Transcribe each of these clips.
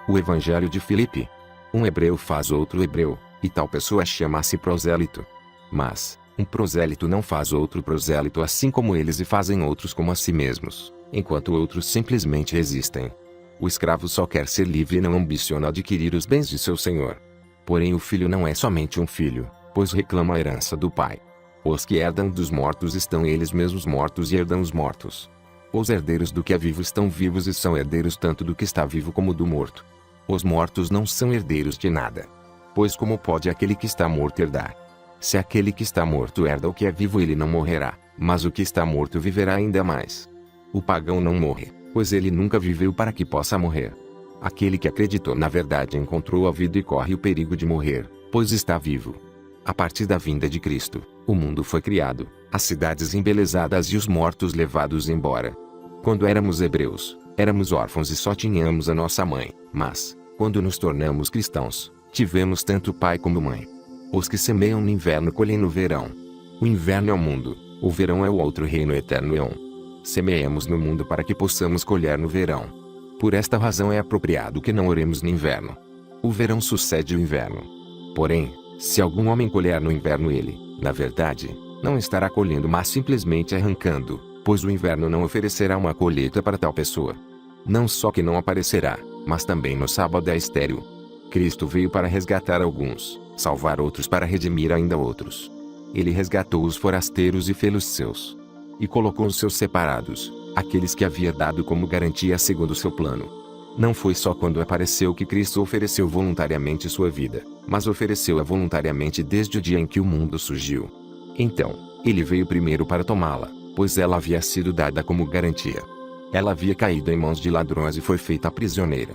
O Evangelho de Filipe. Um hebreu faz outro hebreu, e tal pessoa chama-se prosélito. Mas, um prosélito não faz outro prosélito assim como eles e fazem outros como a si mesmos, enquanto outros simplesmente resistem. O escravo só quer ser livre e não ambiciona adquirir os bens de seu senhor. Porém o filho não é somente um filho, pois reclama a herança do pai. Os que herdam dos mortos estão eles mesmos mortos e herdam os mortos. Os herdeiros do que é vivo estão vivos e são herdeiros tanto do que está vivo como do morto. Os mortos não são herdeiros de nada. Pois como pode aquele que está morto herdar? Se aquele que está morto herda o que é vivo, ele não morrerá, mas o que está morto viverá ainda mais. O pagão não morre, pois ele nunca viveu para que possa morrer. Aquele que acreditou na verdade encontrou a vida e corre o perigo de morrer, pois está vivo. A partir da vinda de Cristo, o mundo foi criado, as cidades embelezadas e os mortos levados embora. Quando éramos hebreus, éramos órfãos e só tínhamos a nossa mãe, mas, quando nos tornamos cristãos, tivemos tanto pai como mãe. Os que semeiam no inverno colhem no verão. O inverno é o mundo, o verão é o outro reino eterno Eon. Semeemos no mundo para que possamos colher no verão. Por esta razão é apropriado que não oremos no inverno. O verão sucede o inverno. Porém, se algum homem colher no inverno, ele, na verdade, não estará colhendo mas simplesmente arrancando, pois o inverno não oferecerá uma colheita para tal pessoa. Não só que não aparecerá, mas também no sábado é estéril. Cristo veio para resgatar alguns, salvar outros para redimir ainda outros. Ele resgatou os forasteiros e fê-los seus. E colocou os seus separados, aqueles que havia dado como garantia segundo o seu plano. Não foi só quando apareceu que Cristo ofereceu voluntariamente sua vida, mas ofereceu-a voluntariamente desde o dia em que o mundo surgiu. Então, ele veio primeiro para tomá-la, pois ela havia sido dada como garantia. Ela havia caído em mãos de ladrões e foi feita prisioneira.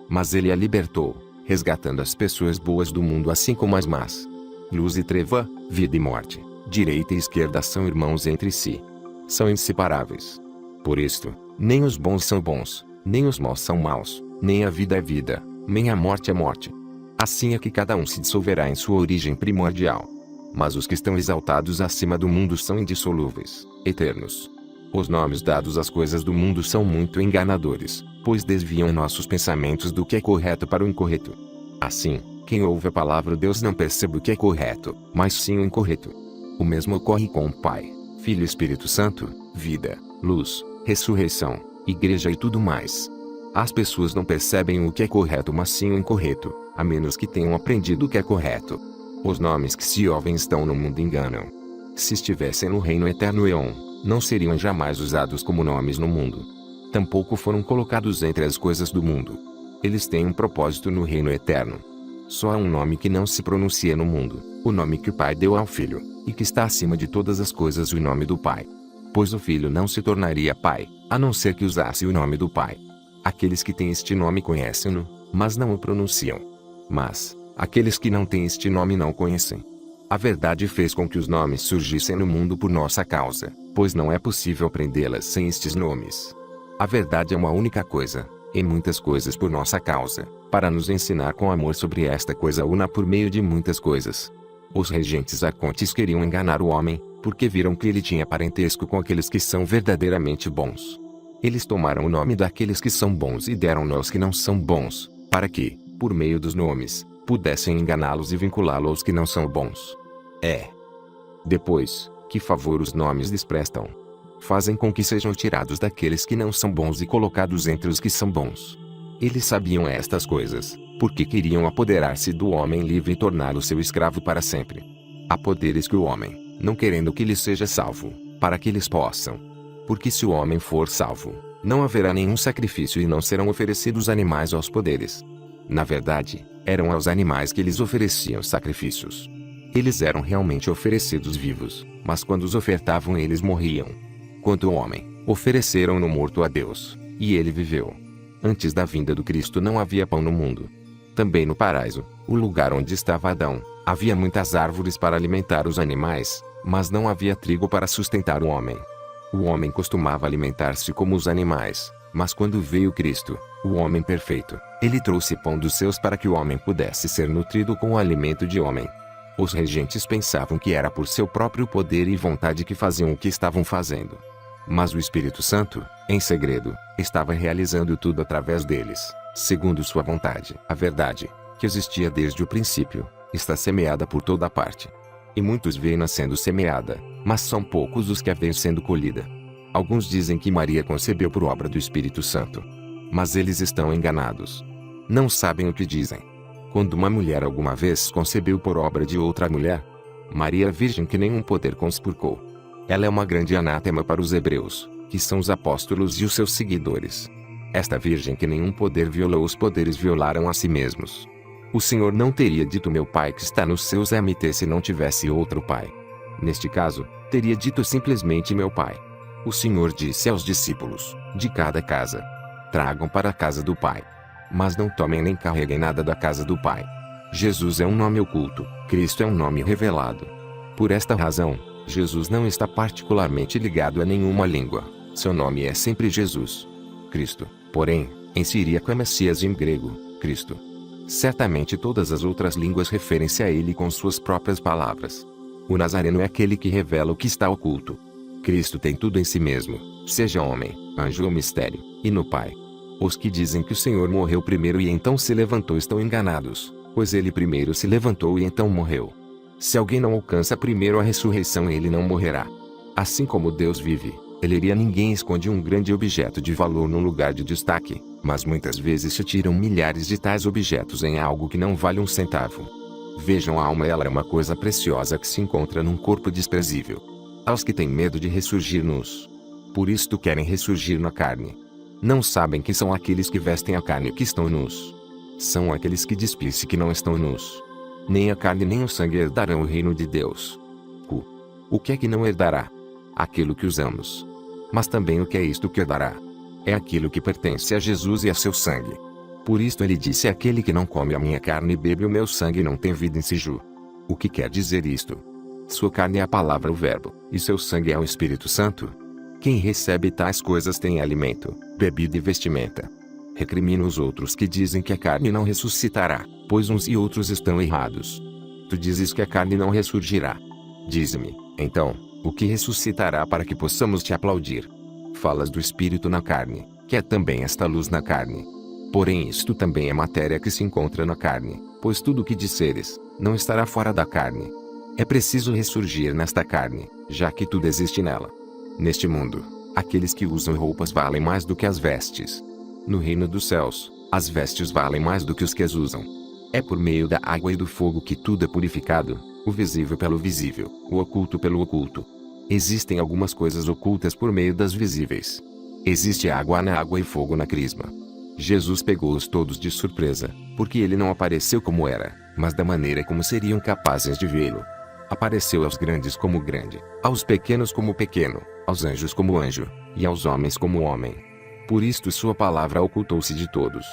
Mas ele a libertou, resgatando as pessoas boas do mundo assim como as más. Luz e treva, vida e morte, direita e esquerda são irmãos entre si. São inseparáveis. Por isto, nem os bons são bons, nem os maus são maus, nem a vida é vida, nem a morte é morte. Assim é que cada um se dissolverá em sua origem primordial. Mas os que estão exaltados acima do mundo são indissolúveis, eternos. Os nomes dados às coisas do mundo são muito enganadores, pois desviam nossos pensamentos do que é correto para o incorreto. Assim, quem ouve a palavra de Deus não percebe o que é correto, mas sim o incorreto. O mesmo ocorre com o Pai, Filho e Espírito Santo, vida, luz, ressurreição, igreja e tudo mais. As pessoas não percebem o que é correto mas sim o incorreto, a menos que tenham aprendido o que é correto. Os nomes que se ouvem estão no mundo enganam. Se estivessem no reino eterno Eon, não seriam jamais usados como nomes no mundo. Tampouco foram colocados entre as coisas do mundo. Eles têm um propósito no reino eterno. Só há um nome que não se pronuncia no mundo, o nome que o Pai deu ao Filho, e que está acima de todas as coisas o nome do Pai. Pois o Filho não se tornaria Pai, a não ser que usasse o nome do Pai. Aqueles que têm este nome conhecem-no, mas não o pronunciam. Mas, aqueles que não têm este nome não o conhecem. A verdade fez com que os nomes surgissem no mundo por nossa causa, pois não é possível aprendê-las sem estes nomes. A verdade é uma única coisa, em muitas coisas por nossa causa, para nos ensinar com amor sobre esta coisa una por meio de muitas coisas. Os regentes arcontes queriam enganar o homem, porque viram que ele tinha parentesco com aqueles que são verdadeiramente bons. Eles tomaram o nome daqueles que são bons e deram-no aos que não são bons, para que, por meio dos nomes, pudessem enganá-los e vinculá-los aos que não são bons. Depois, que favor os nomes lhes prestam? Fazem com que sejam tirados daqueles que não são bons e colocados entre os que são bons. Eles sabiam estas coisas, porque queriam apoderar-se do homem livre e torná-lo seu escravo para sempre. Há poderes que o homem, não querendo que lhe seja salvo, para que eles possam. Porque se o homem for salvo, não haverá nenhum sacrifício e não serão oferecidos animais aos poderes. Na verdade, eram aos animais que eles ofereciam sacrifícios. Eles eram realmente oferecidos vivos, mas quando os ofertavam eles morriam. Quanto ao homem, ofereceram-no morto a Deus, e ele viveu. Antes da vinda do Cristo não havia pão no mundo. Também no paraíso, o lugar onde estava Adão, havia muitas árvores para alimentar os animais, mas não havia trigo para sustentar o homem. O homem costumava alimentar-se como os animais, mas quando veio Cristo, o homem perfeito, ele trouxe pão dos céus para que o homem pudesse ser nutrido com o alimento de homem. Os regentes pensavam que era por seu próprio poder e vontade que faziam o que estavam fazendo. Mas o Espírito Santo, em segredo, estava realizando tudo através deles. segundo sua vontade. A verdade, que existia desde o princípio, está semeada por toda parte. E muitos veem-na sendo semeada, mas são poucos os que a veem sendo colhida. Alguns dizem que Maria concebeu por obra do Espírito Santo. Mas eles estão enganados. Não sabem o que dizem. Quando uma mulher alguma vez concebeu por obra de outra mulher, Maria é virgem que nenhum poder conspurcou. Ela é uma grande anátema para os hebreus, que são os apóstolos e os seus seguidores. Esta virgem que nenhum poder violou, os poderes violaram a si mesmos. O Senhor não teria dito meu Pai que está nos seus MT se não tivesse outro Pai. Neste caso, teria dito simplesmente meu Pai. O Senhor disse aos discípulos, de cada casa, tragam para a casa do Pai. Mas não tomem nem carreguem nada da casa do Pai. Jesus é um nome oculto, Cristo é um nome revelado. Por esta razão, Jesus não está particularmente ligado a nenhuma língua. Seu nome é sempre Jesus. Cristo, porém, em siríaco é Messias e em grego, Cristo. Certamente todas as outras línguas referem-se a ele com suas próprias palavras. O Nazareno é aquele que revela o que está oculto. Cristo tem tudo em si mesmo, seja homem, anjo ou mistério, e no Pai. Os que dizem que o Senhor morreu primeiro e então se levantou estão enganados, pois ele primeiro se levantou e então morreu. Se alguém não alcança primeiro a ressurreição, ele não morrerá. Assim como Deus vive, ele iria ninguém esconde um grande objeto de valor num lugar de destaque, mas muitas vezes se tiram milhares de tais objetos em algo que não vale um centavo. Vejam, a alma, ela é uma coisa preciosa que se encontra num corpo desprezível. Aos que têm medo de ressurgir nus. Por isto querem ressurgir na carne. Não sabem que são aqueles que vestem a carne que estão nus. São aqueles que despem-se que não estão nus. Nem a carne nem o sangue herdarão o reino de Deus. O que é que não herdará? Aquilo que usamos. Mas também o que é isto que herdará? É aquilo que pertence a Jesus e a seu sangue. Por isto ele disse: aquele que não come a minha carne e bebe o meu sangue não tem vida em si. O que quer dizer isto? Sua carne é a palavra, o verbo, e seu sangue é o Espírito Santo. Quem recebe tais coisas tem alimento, bebida e vestimenta. Recrimina os outros que dizem que a carne não ressuscitará, pois uns e outros estão errados. Tu dizes que a carne não ressurgirá. Dize-me, então, o que ressuscitará para que possamos te aplaudir? Falas do Espírito na carne, que é também esta luz na carne. Porém isto também é matéria que se encontra na carne, pois tudo o que disseres, não estará fora da carne. É preciso ressurgir nesta carne, já que tudo existe nela. Neste mundo, aqueles que usam roupas valem mais do que as vestes. No reino dos céus, as vestes valem mais do que os que as usam. É por meio da água e do fogo que tudo é purificado, o visível pelo visível, o oculto pelo oculto. Existem algumas coisas ocultas por meio das visíveis. Existe água na água e fogo na crisma. Jesus pegou-os todos de surpresa, porque ele não apareceu como era, mas da maneira como seriam capazes de vê-lo. Apareceu aos grandes como grande, aos pequenos como pequeno, aos anjos como anjo, e aos homens como homem. Por isto sua palavra ocultou-se de todos.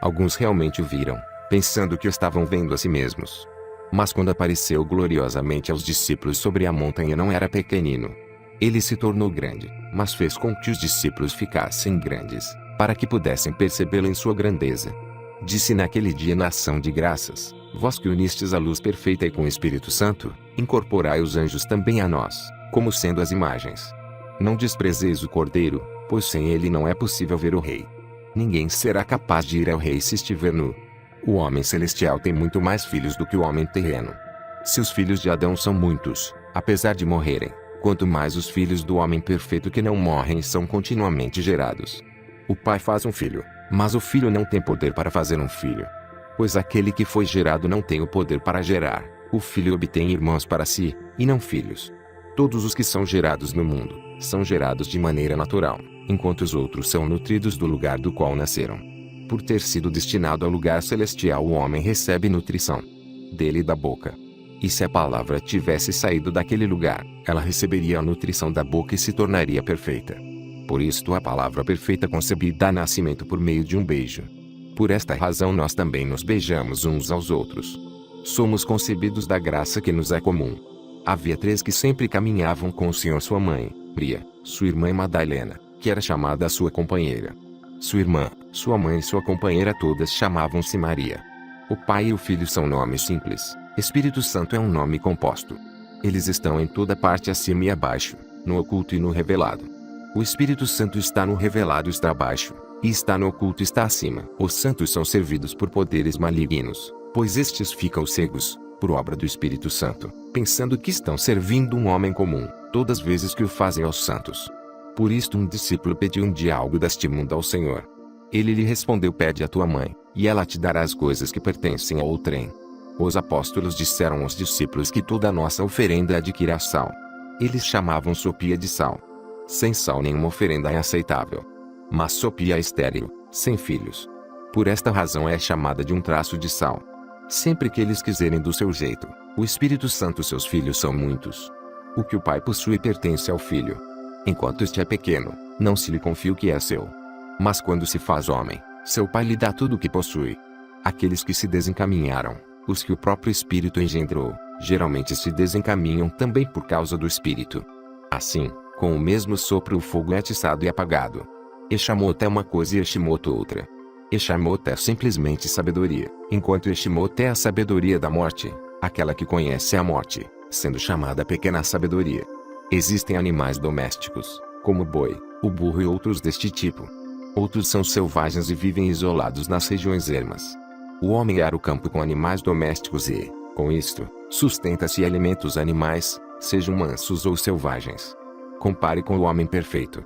Alguns realmente o viram, pensando que o estavam vendo a si mesmos. Mas quando apareceu gloriosamente aos discípulos sobre a montanha, não era pequenino. Ele se tornou grande, mas fez com que os discípulos ficassem grandes, para que pudessem percebê-lo em sua grandeza. Disse naquele dia na ação de graças: vós que unistes a luz perfeita e com o Espírito Santo, incorporai os anjos também a nós, como sendo as imagens. Não desprezeis o Cordeiro, pois sem ele não é possível ver o Rei. Ninguém será capaz de ir ao Rei se estiver nu. O homem celestial tem muito mais filhos do que o homem terreno. Se os filhos de Adão são muitos, apesar de morrerem, quanto mais os filhos do homem perfeito que não morrem são continuamente gerados. O pai faz um filho, mas o filho não tem poder para fazer um filho. Pois aquele que foi gerado não tem o poder para gerar, o filho obtém irmãos para si, e não filhos. Todos os que são gerados no mundo, são gerados de maneira natural, enquanto os outros são nutridos do lugar do qual nasceram. Por ter sido destinado ao lugar celestial, o homem recebe nutrição dele e da boca. E se a palavra tivesse saído daquele lugar, ela receberia a nutrição da boca e se tornaria perfeita. Por isto a palavra perfeita concebida dá nascimento por meio de um beijo. Por esta razão nós também nos beijamos uns aos outros. Somos concebidos da graça que nos é comum. Havia 3 que sempre caminhavam com o Senhor: sua mãe, Maria, sua irmã e Madalena, que era chamada a sua companheira. Sua irmã, sua mãe e sua companheira todas chamavam-se Maria. O Pai e o Filho são nomes simples. Espírito Santo é um nome composto. Eles estão em toda parte, acima e abaixo, no oculto e no revelado. O Espírito Santo está no revelado e está abaixo, e está no oculto está acima. Os santos são servidos por poderes malignos, pois estes ficam cegos, por obra do Espírito Santo, pensando que estão servindo um homem comum, todas as vezes que o fazem aos santos. Por isto um discípulo pediu um dia algo deste mundo ao Senhor. Ele lhe respondeu: pede a tua mãe, e ela te dará as coisas que pertencem ao outrem. Os apóstolos disseram aos discípulos que toda a nossa oferenda adquira sal. Eles chamavam sopia de sal. Sem sal nenhuma oferenda é aceitável. Mas sopia é estéril, sem filhos. Por esta razão é chamada de um traço de sal. Sempre que eles quiserem do seu jeito, o Espírito Santo seus filhos são muitos. O que o pai possui pertence ao filho. Enquanto este é pequeno, não se lhe confia o que é seu. Mas quando se faz homem, seu pai lhe dá tudo o que possui. Aqueles que se desencaminharam, os que o próprio Espírito engendrou, geralmente se desencaminham também por causa do Espírito. Assim, com o mesmo sopro o fogo é atiçado e apagado. Eshemot é uma coisa e Eshemot outra. Eshemot é simplesmente sabedoria, enquanto Eshemot é a sabedoria da morte, aquela que conhece a morte, sendo chamada pequena sabedoria. Existem animais domésticos, como o boi, o burro e outros deste tipo. Outros são selvagens e vivem isolados nas regiões ermas. O homem ara o campo com animais domésticos e, com isto, sustenta-se e alimenta os animais, sejam mansos ou selvagens. Compare com o homem perfeito.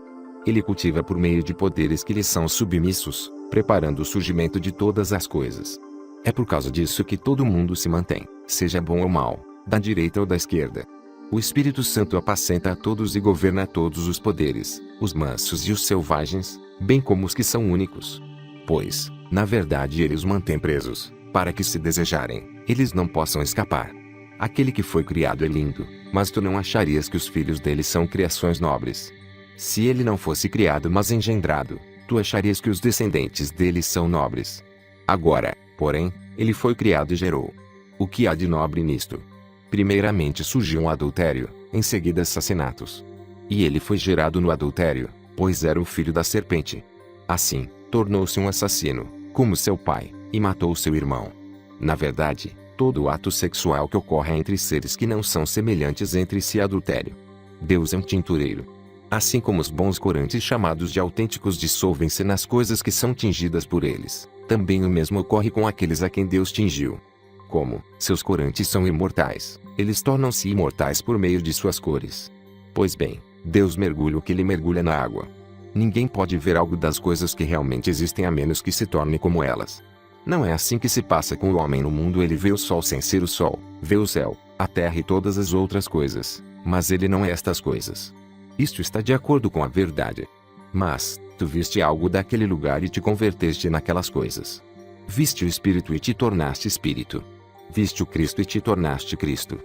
Ele cultiva por meio de poderes que lhe são submissos, preparando o surgimento de todas as coisas. É por causa disso que todo mundo se mantém, seja bom ou mal, da direita ou da esquerda. O Espírito Santo apacenta a todos e governa todos os poderes, os mansos e os selvagens, bem como os que são únicos. Pois, na verdade ele os mantém presos, para que se desejarem, eles não possam escapar. Aquele que foi criado é lindo, mas tu não acharias que os filhos dele são criações nobres. Se ele não fosse criado mas engendrado, tu acharias que os descendentes dele são nobres. Agora, porém, ele foi criado e gerou. O que há de nobre nisto? Primeiramente surgiu um adultério, em seguida assassinatos. E ele foi gerado no adultério, pois era o filho da serpente. Assim, tornou-se um assassino, como seu pai, e matou seu irmão. Na verdade, todo ato sexual que ocorre entre seres que não são semelhantes entre si é adultério. Deus é um tintureiro. Assim como os bons corantes chamados de autênticos dissolvem-se nas coisas que são tingidas por eles, também o mesmo ocorre com aqueles a quem Deus tingiu. Como seus corantes são imortais, eles tornam-se imortais por meio de suas cores. Pois bem, Deus mergulha o que ele mergulha na água. Ninguém pode ver algo das coisas que realmente existem a menos que se torne como elas. Não é assim que se passa com o homem no mundo. Ele vê o sol sem ser o sol, vê o céu, a terra e todas as outras coisas, mas ele não é estas coisas. Isto está de acordo com a verdade. Mas, tu viste algo daquele lugar e te converteste naquelas coisas. Viste o Espírito e te tornaste Espírito. Viste o Cristo e te tornaste Cristo.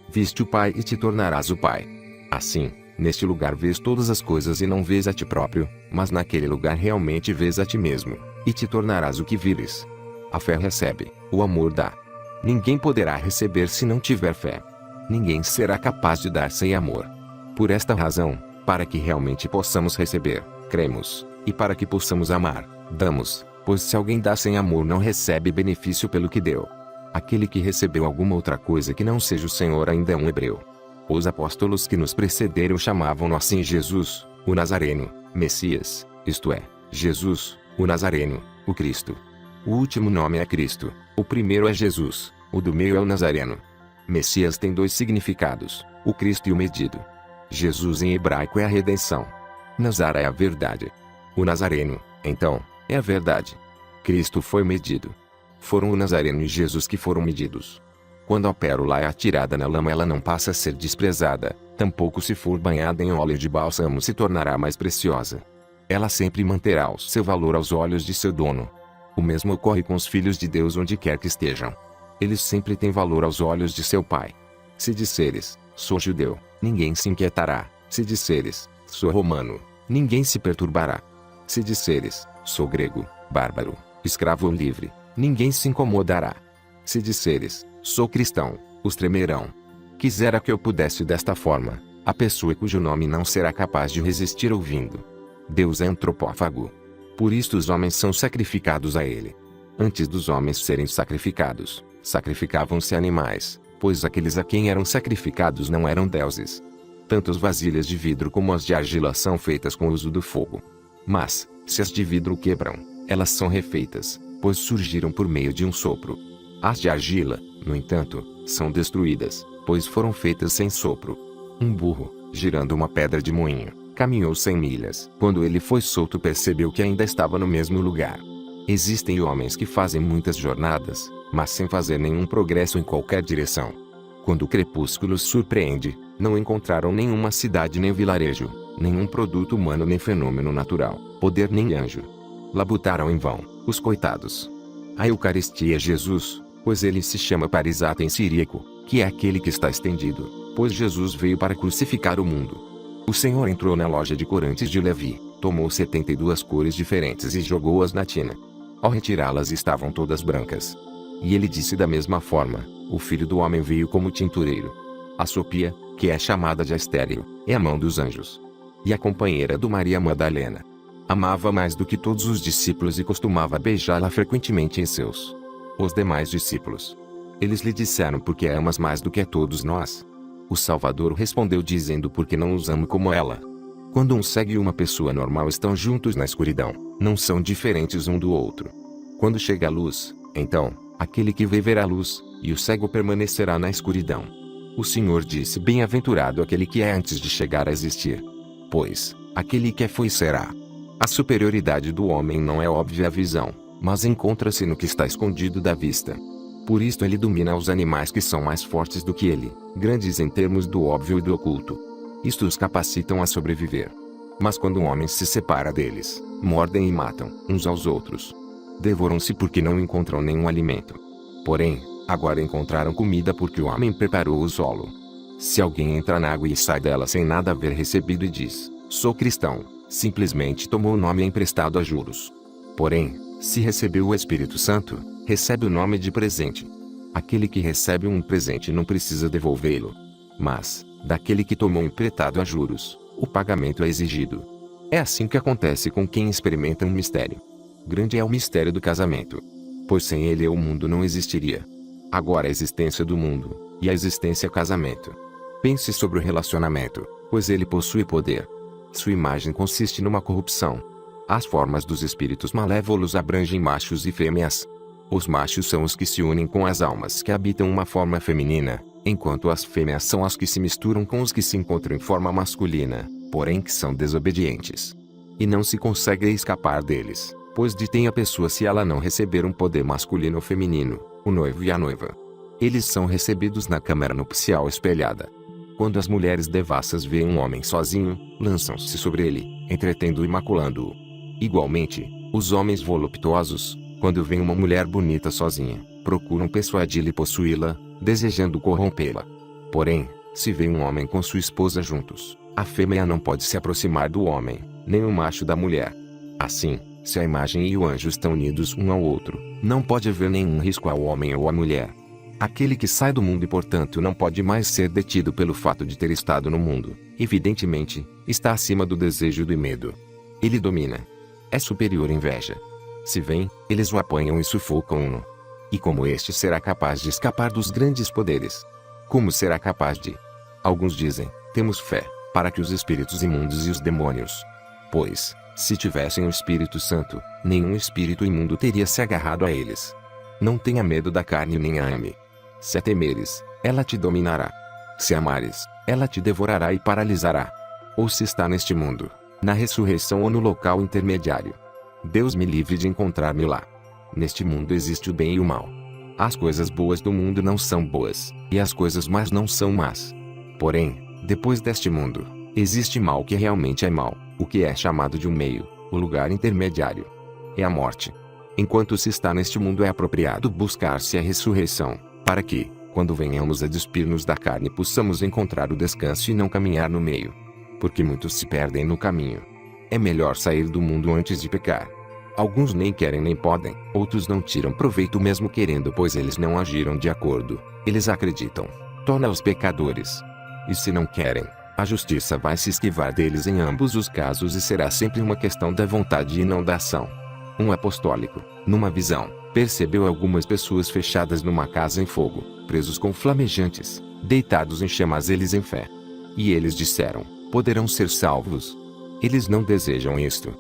Viste o Pai e te tornarás o Pai. Assim, neste lugar vês todas as coisas e não vês a ti próprio, mas naquele lugar realmente vês a ti mesmo, e te tornarás o que vires. A fé recebe, o amor dá. Ninguém poderá receber se não tiver fé. Ninguém será capaz de dar sem amor. Por esta razão, para que realmente possamos receber, cremos, e para que possamos amar, damos, pois se alguém dá sem amor não recebe benefício pelo que deu. Aquele que recebeu alguma outra coisa que não seja o Senhor ainda é um hebreu. Os apóstolos que nos precederam chamavam-no assim: Jesus, o Nazareno, Messias, isto é, Jesus, o Nazareno, o Cristo. O último nome é Cristo, o primeiro é Jesus, o do meio é o Nazareno. Messias tem dois significados, o Cristo e o medido. Jesus em hebraico é a redenção. Nazara é a verdade. O Nazareno, então, é a verdade. Cristo foi medido. Foram o Nazareno e Jesus que foram medidos. Quando a pérola é atirada na lama ela não passa a ser desprezada, tampouco se for banhada em óleo de bálsamo se tornará mais preciosa. Ela sempre manterá o seu valor aos olhos de seu dono. O mesmo ocorre com os filhos de Deus onde quer que estejam. Eles sempre têm valor aos olhos de seu Pai. Se disseres, sou judeu, ninguém se inquietará. Se disseres, sou romano, ninguém se perturbará. Se disseres, sou grego, bárbaro, escravo ou livre, ninguém se incomodará. Se disseres, sou cristão, os tremerão. Quisera que eu pudesse desta forma, a pessoa cujo nome não será capaz de resistir ouvindo. Deus é antropófago. Por isto os homens são sacrificados a ele. Antes dos homens serem sacrificados, sacrificavam-se animais, pois aqueles a quem eram sacrificados não eram deuses. Tanto as vasilhas de vidro como as de argila são feitas com o uso do fogo. Mas, Se as de vidro quebram, elas são refeitas, pois surgiram por meio de um sopro. As de argila, no entanto, são destruídas, pois foram feitas sem sopro. Um burro, girando uma pedra de moinho, caminhou 100 milhas. Quando ele foi solto, percebeu que ainda estava no mesmo lugar. Existem homens que fazem muitas jornadas, mas sem fazer nenhum progresso em qualquer direção. Quando o crepúsculo surpreende, não encontraram nenhuma cidade nem vilarejo, nenhum produto humano nem fenômeno natural, poder nem anjo. Labutaram em vão, os coitados. A Eucaristia é Jesus, pois ele se chama parisata em siríaco, que é aquele que está estendido, pois Jesus veio para crucificar o mundo. O Senhor entrou na loja de corantes de Levi, tomou 72 cores diferentes e jogou-as na tina. Ao retirá-las estavam todas brancas. E ele disse da mesma forma: o Filho do Homem veio como tintureiro. A Sofia, que é chamada de estéril, é a mão dos anjos. E a companheira do Maria Madalena. Amava mais do que todos os discípulos e costumava beijá-la frequentemente em seus. Os demais discípulos. Eles lhe disseram: por que a amas mais do que a todos nós? O Salvador respondeu dizendo: porque não os amo como ela. Quando um cego e uma pessoa normal estão juntos na escuridão, não são diferentes um do outro. Quando chega a luz, então, aquele que vê verá a luz, e o cego permanecerá na escuridão. O Senhor disse: bem-aventurado aquele que é antes de chegar a existir. Pois, aquele que foi será. A superioridade do homem não é óbvia à visão, mas encontra-se no que está escondido da vista. Por isto ele domina os animais que são mais fortes do que ele, grandes em termos do óbvio e do oculto. Isto os capacitam a sobreviver. Mas quando um homem se separa deles, mordem e matam uns aos outros. Devoram-se porque não encontram nenhum alimento. Porém, agora encontraram comida porque o homem preparou o solo. Se alguém entra na água e sai dela sem nada haver recebido e diz: sou cristão, simplesmente tomou o nome emprestado a juros. Porém, se recebeu o Espírito Santo, recebe o nome de presente. Aquele que recebe um presente não precisa devolvê-lo. Mas, daquele que tomou emprestado a juros, o pagamento é exigido. É assim que acontece com quem experimenta um mistério. Grande é o mistério do casamento. Pois sem ele o mundo não existiria. Agora a existência do mundo, e a existência casamento. Pense sobre o relacionamento, pois ele possui poder. Sua imagem consiste numa corrupção. As formas dos espíritos malévolos abrangem machos e fêmeas. Os machos são os que se unem com as almas que habitam uma forma feminina, enquanto as fêmeas são as que se misturam com os que se encontram em forma masculina, porém que são desobedientes. E não se consegue escapar deles, pois detém a pessoa se ela não receber um poder masculino ou feminino, o noivo e a noiva. Eles são recebidos na câmara nupcial espelhada. Quando as mulheres devassas veem um homem sozinho, lançam-se sobre ele, entretendo-o e maculando-o. Igualmente, os homens voluptuosos, quando veem uma mulher bonita sozinha, procuram persuadi-la e possuí-la, desejando corrompê-la. Porém, se vê um homem com sua esposa juntos, a fêmea não pode se aproximar do homem, nem o macho da mulher. Assim, se a imagem e o anjo estão unidos um ao outro, não pode haver nenhum risco ao homem ou à mulher. Aquele que sai do mundo e portanto não pode mais ser detido pelo fato de ter estado no mundo, evidentemente, está acima do desejo e do medo. Ele domina. É superior à inveja. Se vem, eles o apanham e sufocam-no. E como este será capaz de escapar dos grandes poderes? Como será capaz de? Alguns dizem: temos fé, para que os espíritos imundos e os demônios. Pois, se tivessem o Espírito Santo, nenhum espírito imundo teria se agarrado a eles. Não tenha medo da carne nem a ame. Se a temeres, ela te dominará. Se amares, ela te devorará e paralisará. Ou se está neste mundo, na ressurreição ou no local intermediário. Deus me livre de encontrar-me lá. Neste mundo existe o bem e o mal. As coisas boas do mundo não são boas, e as coisas más não são más. Porém, depois deste mundo, existe mal que realmente é mal, o que é chamado de um meio, o lugar intermediário. É a morte. Enquanto se está neste mundo é apropriado buscar-se a ressurreição, para que, quando venhamos a despir-nos da carne, possamos encontrar o descanso e não caminhar no meio. Porque muitos se perdem no caminho. É melhor sair do mundo antes de pecar. Alguns nem querem nem podem, outros não tiram proveito mesmo querendo, pois eles não agiram de acordo. Eles acreditam. Torna-os pecadores. E se não querem, a justiça vai se esquivar deles em ambos os casos e será sempre uma questão da vontade e não da ação. Um apostólico, numa visão, percebeu algumas pessoas fechadas numa casa em fogo, presos com flamejantes, deitados em chamas, eles em fé. E eles disseram: poderão ser salvos. Eles não desejam isto.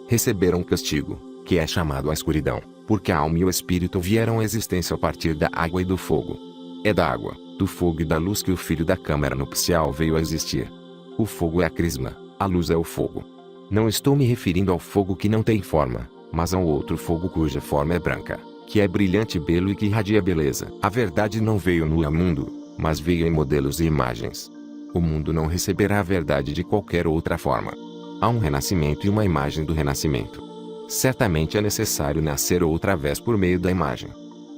receberam castigo, que é chamado a escuridão, porque a alma e o espírito vieram à existência a partir da água e do fogo. É da água, do fogo e da luz que o filho da câmara nupcial veio a existir. O fogo é a crisma, a luz é o fogo. Não estou me referindo ao fogo que não tem forma, mas ao outro fogo cuja forma é branca, que é brilhante e belo e que irradia beleza. A verdade não veio no mundo, mas veio em modelos e imagens. O mundo não receberá a verdade de qualquer outra forma. Há um renascimento e uma imagem do renascimento. Certamente é necessário nascer outra vez por meio da imagem.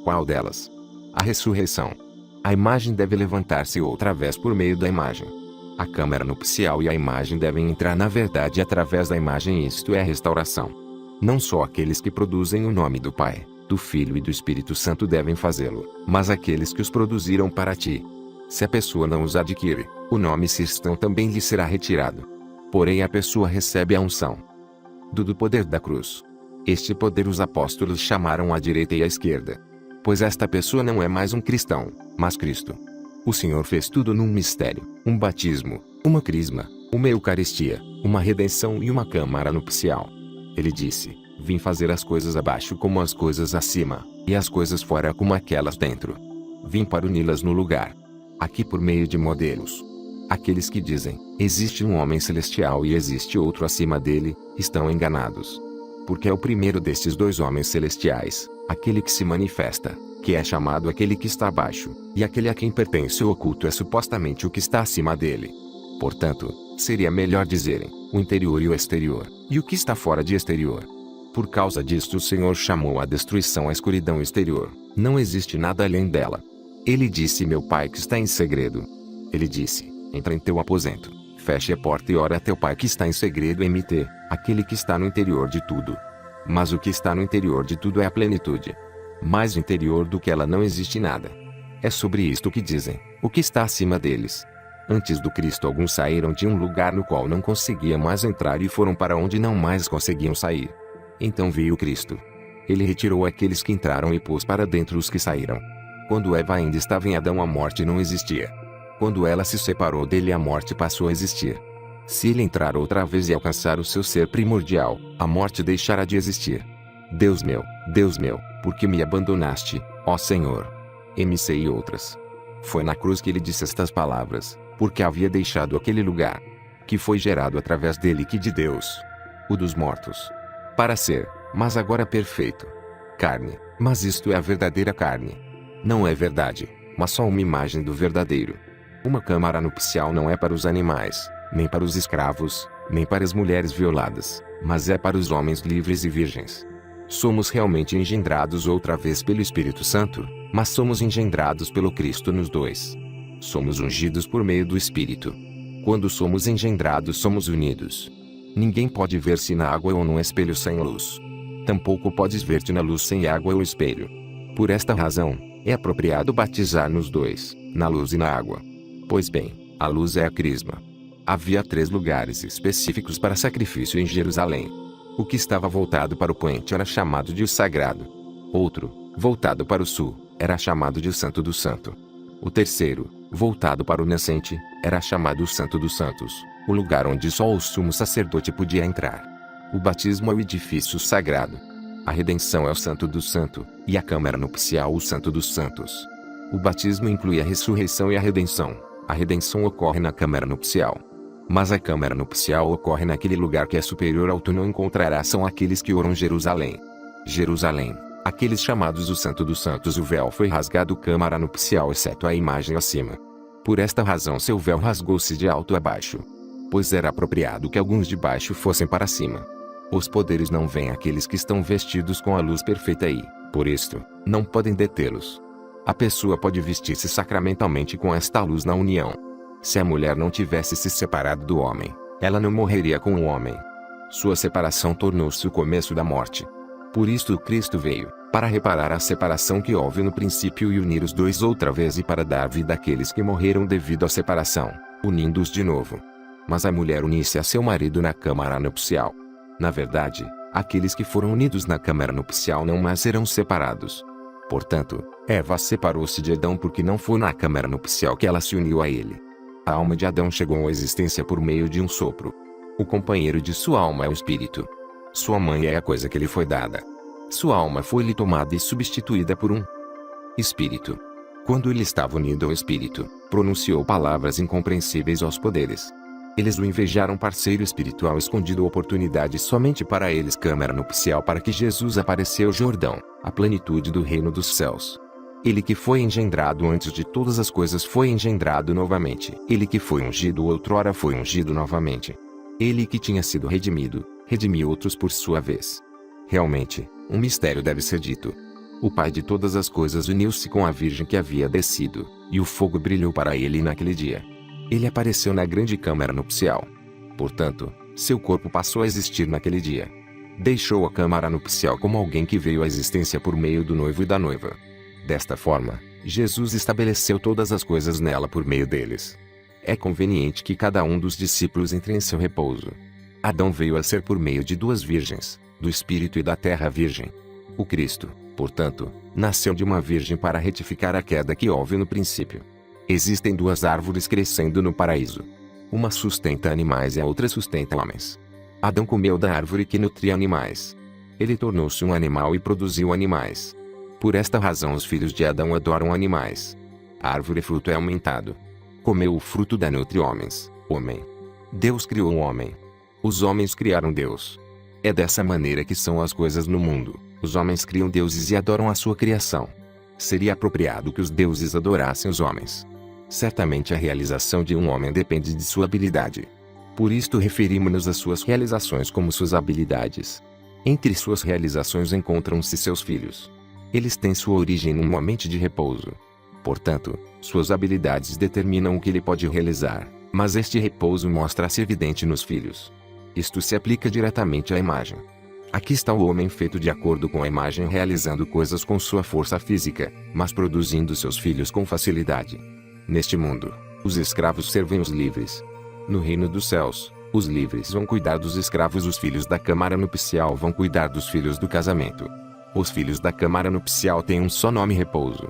Qual delas? A ressurreição. A imagem deve levantar-se outra vez por meio da imagem. A câmara nupcial e a imagem devem entrar na verdade através da imagem, isto é a restauração. Não só aqueles que produzem o nome do Pai, do Filho e do Espírito Santo devem fazê-lo, mas aqueles que os produziram para ti. Se a pessoa não os adquire, o nome cristão também lhe será retirado. Porém a pessoa recebe a unção do poder da cruz. Este poder os apóstolos chamaram à direita e à esquerda. Pois esta pessoa não é mais um cristão, mas Cristo. O Senhor fez tudo num mistério, um batismo, uma crisma, uma eucaristia, uma redenção e uma câmara nupcial. Ele disse: vim fazer as coisas abaixo como as coisas acima, e as coisas fora como aquelas dentro. Vim para uni-las no lugar. Aqui por meio de modelos. Aqueles que dizem, existe um homem celestial e existe outro acima dele, estão enganados. Porque é o primeiro destes dois homens celestiais, aquele que se manifesta, que é chamado aquele que está abaixo, e aquele a quem pertence o oculto é supostamente o que está acima dele. Portanto, seria melhor dizerem, o interior e o exterior, e o que está fora de exterior. Por causa disto o Senhor chamou a destruição a escuridão exterior, não existe nada além dela. Ele disse: meu Pai que está em segredo. Ele disse: entra em teu aposento, feche a porta e ora a teu Pai que está em segredo em MT, aquele que está no interior de tudo. Mas o que está no interior de tudo é a plenitude. Mais interior do que ela não existe nada. É sobre isto que dizem, o que está acima deles. Antes do Cristo alguns saíram de um lugar no qual não conseguiam mais entrar e foram para onde não mais conseguiam sair. Então veio Cristo. Ele retirou aqueles que entraram e pôs para dentro os que saíram. Quando Eva ainda estava em Adão a morte não existia. Quando ela se separou dele a morte passou a existir. Se ele entrar outra vez e alcançar o seu ser primordial, a morte deixará de existir. Deus meu, por que me abandonaste, ó Senhor? MC e outras. Foi na cruz que ele disse estas palavras, porque havia deixado aquele lugar, que foi gerado através dele que de Deus, o dos mortos, para ser, mas agora perfeito. Carne, mas isto é a verdadeira carne. Não é verdade, mas só uma imagem do verdadeiro. Uma câmara nupcial não é para os animais, nem para os escravos, nem para as mulheres violadas, mas é para os homens livres e virgens. Somos realmente engendrados outra vez pelo Espírito Santo, mas somos engendrados pelo Cristo nos dois. Somos ungidos por meio do Espírito. Quando somos engendrados somos unidos. Ninguém pode ver-se na água ou num espelho sem luz. Tampouco podes ver-te na luz sem água ou espelho. Por esta razão, é apropriado batizar nos dois, na luz e na água. Pois bem, a luz é a crisma. Havia 3 lugares específicos para sacrifício em Jerusalém. O que estava voltado para o poente era chamado de o Sagrado. Outro, voltado para o sul, era chamado de o Santo do Santo. O terceiro, voltado para o nascente, era chamado o Santo dos Santos, o lugar onde só o sumo sacerdote podia entrar. O batismo é o edifício sagrado. A redenção é o Santo do Santo, e a câmara nupcial o Santo dos Santos. O batismo inclui a ressurreição e a redenção. A redenção ocorre na câmara nupcial. Mas a câmara nupcial ocorre naquele lugar que é superior ao tu não encontrarás são aqueles que oram Jerusalém. Jerusalém, aqueles chamados o Santo dos Santos, o véu foi rasgado câmara nupcial exceto a imagem acima. Por esta razão seu véu rasgou-se de alto a baixo. Pois era apropriado que alguns de baixo fossem para cima. Os poderes não veem aqueles que estão vestidos com a luz perfeita e, por isto, não podem detê-los. A pessoa pode vestir-se sacramentalmente com esta luz na união. Se a mulher não tivesse se separado do homem, ela não morreria com o homem. Sua separação tornou-se o começo da morte. Por isto Cristo veio, para reparar a separação que houve no princípio e unir os dois outra vez e para dar vida àqueles que morreram devido à separação, unindo-os de novo. Mas a mulher unisse a seu marido na câmara nupcial. Na verdade, aqueles que foram unidos na câmara nupcial não mais serão separados. Portanto, Eva separou-se de Adão porque não foi na câmara nupcial que ela se uniu a ele. A alma de Adão chegou à existência por meio de um sopro. O companheiro de sua alma é o espírito. Sua mãe é a coisa que lhe foi dada. Sua alma foi-lhe tomada e substituída por um espírito. Quando ele estava unido ao espírito, pronunciou palavras incompreensíveis aos poderes. Eles o invejaram, parceiro espiritual escondido, oportunidade somente para eles, câmara nupcial para que Jesus apareceu, Jordão, a plenitude do reino dos céus. Ele que foi engendrado antes de todas as coisas foi engendrado novamente. Ele que foi ungido outrora foi ungido novamente. Ele que tinha sido redimido, redimiu outros por sua vez. Realmente, um mistério deve ser dito. O Pai de todas as coisas uniu-se com a Virgem que havia descido, e o fogo brilhou para ele naquele dia. Ele apareceu na grande câmara nupcial. Portanto, seu corpo passou a existir naquele dia. Deixou a câmara nupcial como alguém que veio à existência por meio do noivo e da noiva. Desta forma, Jesus estabeleceu todas as coisas nela por meio deles. É conveniente que cada um dos discípulos entre em seu repouso. Adão veio a ser por meio de duas virgens, do Espírito e da terra virgem. O Cristo, portanto, nasceu de uma virgem para retificar a queda que houve no princípio. Existem duas árvores crescendo no paraíso. Uma sustenta animais e a outra sustenta homens. Adão comeu da árvore que nutria animais. Ele tornou-se um animal e produziu animais. Por esta razão os filhos de Adão adoram animais. A árvore fruto é aumentado. Comeu o fruto da nutre homens, homem. Deus criou o homem. Os homens criaram Deus. É dessa maneira que são as coisas no mundo. Os homens criam deuses e adoram a sua criação. Seria apropriado que os deuses adorassem os homens. Certamente a realização de um homem depende de sua habilidade. Por isto referimos-nos às suas realizações como suas habilidades. Entre suas realizações encontram-se seus filhos. Eles têm sua origem num momento de repouso. Portanto, suas habilidades determinam o que ele pode realizar, mas este repouso mostra-se evidente nos filhos. Isto se aplica diretamente à imagem. Aqui está o homem feito de acordo com a imagem, realizando coisas com sua força física, mas produzindo seus filhos com facilidade. Neste mundo, os escravos servem os livres. No reino dos céus, os livres vão cuidar dos escravos, os filhos da câmara nupcial vão cuidar dos filhos do casamento. Os filhos da câmara nupcial têm um só nome: repouso.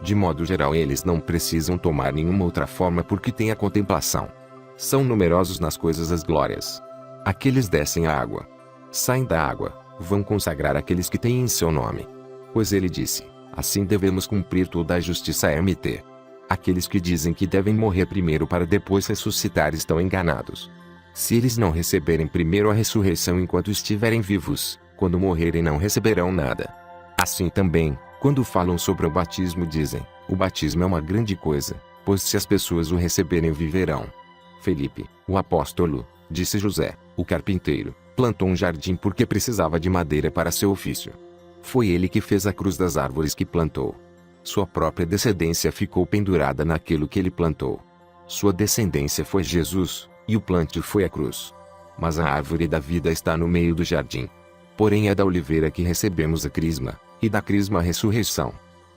De modo geral, eles não precisam tomar nenhuma outra forma porque têm a contemplação. São numerosos nas coisas das glórias. Aqueles descem à água. Saem da água, vão consagrar aqueles que têm em seu nome. Pois ele disse, assim devemos cumprir toda a justiça. Mt. Aqueles que dizem que devem morrer primeiro para depois ressuscitar estão enganados. Se eles não receberem primeiro a ressurreição enquanto estiverem vivos, quando morrerem não receberão nada. Assim também, quando falam sobre o batismo dizem, o batismo é uma grande coisa, pois se as pessoas o receberem viverão. Felipe, o apóstolo, disse José, o carpinteiro, plantou um jardim porque precisava de madeira para seu ofício. Foi ele que fez a cruz das árvores que plantou. Sua própria descendência ficou pendurada naquilo que ele plantou. Sua descendência foi Jesus, e o plantio foi a cruz. Mas a árvore da vida está no meio do jardim. Porém é da oliveira que recebemos a crisma, e da crisma a ressurreição.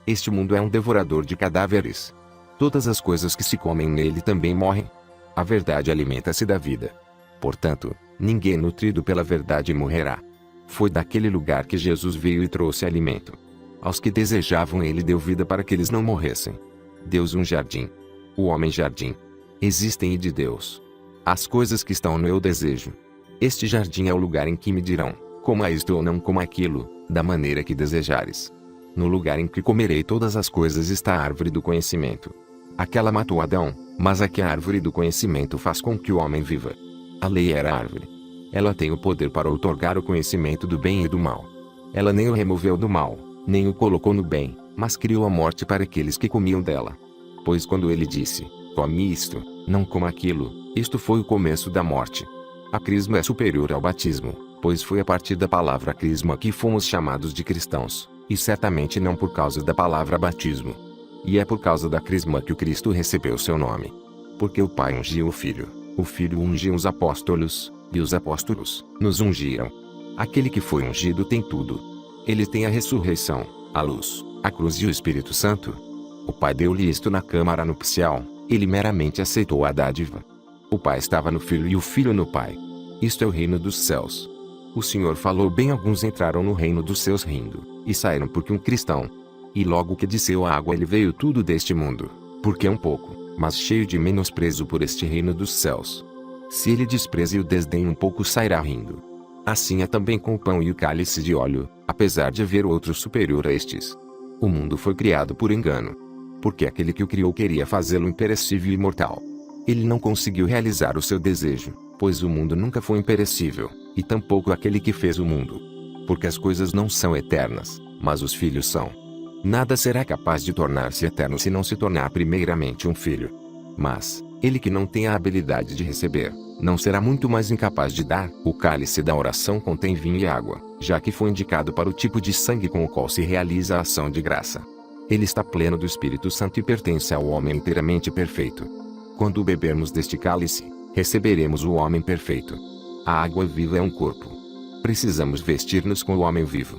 Este mundo é um devorador de cadáveres. Todas as coisas que se comem nele também morrem. A verdade alimenta-se da vida. Portanto, ninguém nutrido pela verdade morrerá. Foi daquele lugar que Jesus veio e trouxe alimento. Aos que desejavam ele deu vida para que eles não morressem. Deus um jardim. O homem jardim. Existem e de Deus. As coisas que estão no eu desejo. Este jardim é o lugar em que me dirão, coma isto ou não coma aquilo, da maneira que desejares. No lugar em que comerei todas as coisas está a árvore do conhecimento. Aquela matou Adão, mas aqui a árvore do conhecimento faz com que o homem viva. A lei era a árvore. Ela tem o poder para outorgar o conhecimento do bem e do mal. Ela nem o removeu do mal, nem o colocou no bem, mas criou a morte para aqueles que comiam dela. Pois quando ele disse, come isto, não coma aquilo, isto foi o começo da morte. A crisma é superior ao batismo, pois foi a partir da palavra crisma que fomos chamados de cristãos, e certamente não por causa da palavra batismo. E é por causa da crisma que o Cristo recebeu seu nome. Porque o Pai ungiu o Filho ungiu os apóstolos, e os apóstolos nos ungiram. Aquele que foi ungido tem tudo. Ele tem a ressurreição, a luz, a cruz e o Espírito Santo. O Pai deu-lhe isto na câmara nupcial, ele meramente aceitou a dádiva. O Pai estava no Filho e o Filho no Pai. Isto é o reino dos céus. O Senhor falou bem, alguns entraram no reino dos céus rindo, e saíram porque um cristão. E logo que desceu a água ele veio tudo deste mundo, porque é um pouco, mas cheio de menosprezo por este reino dos céus. Se ele despreza e o desdém um pouco sairá rindo. Assim é também com o pão e o cálice de óleo, apesar de haver outro superior a estes. O mundo foi criado por engano. Porque aquele que o criou queria fazê-lo imperecível e imortal. Ele não conseguiu realizar o seu desejo, pois o mundo nunca foi imperecível, e tampouco aquele que fez o mundo. Porque as coisas não são eternas, mas os filhos são. Nada será capaz de tornar-se eterno se não se tornar primeiramente um filho. Mas, ele que não tem a habilidade de receber, não será muito mais incapaz de dar. O cálice da oração contém vinho e água, já que foi indicado para o tipo de sangue com o qual se realiza a ação de graça. Ele está pleno do Espírito Santo e pertence ao homem inteiramente perfeito. Quando bebermos deste cálice, receberemos o homem perfeito. A água viva é um corpo. Precisamos vestir-nos com o homem vivo.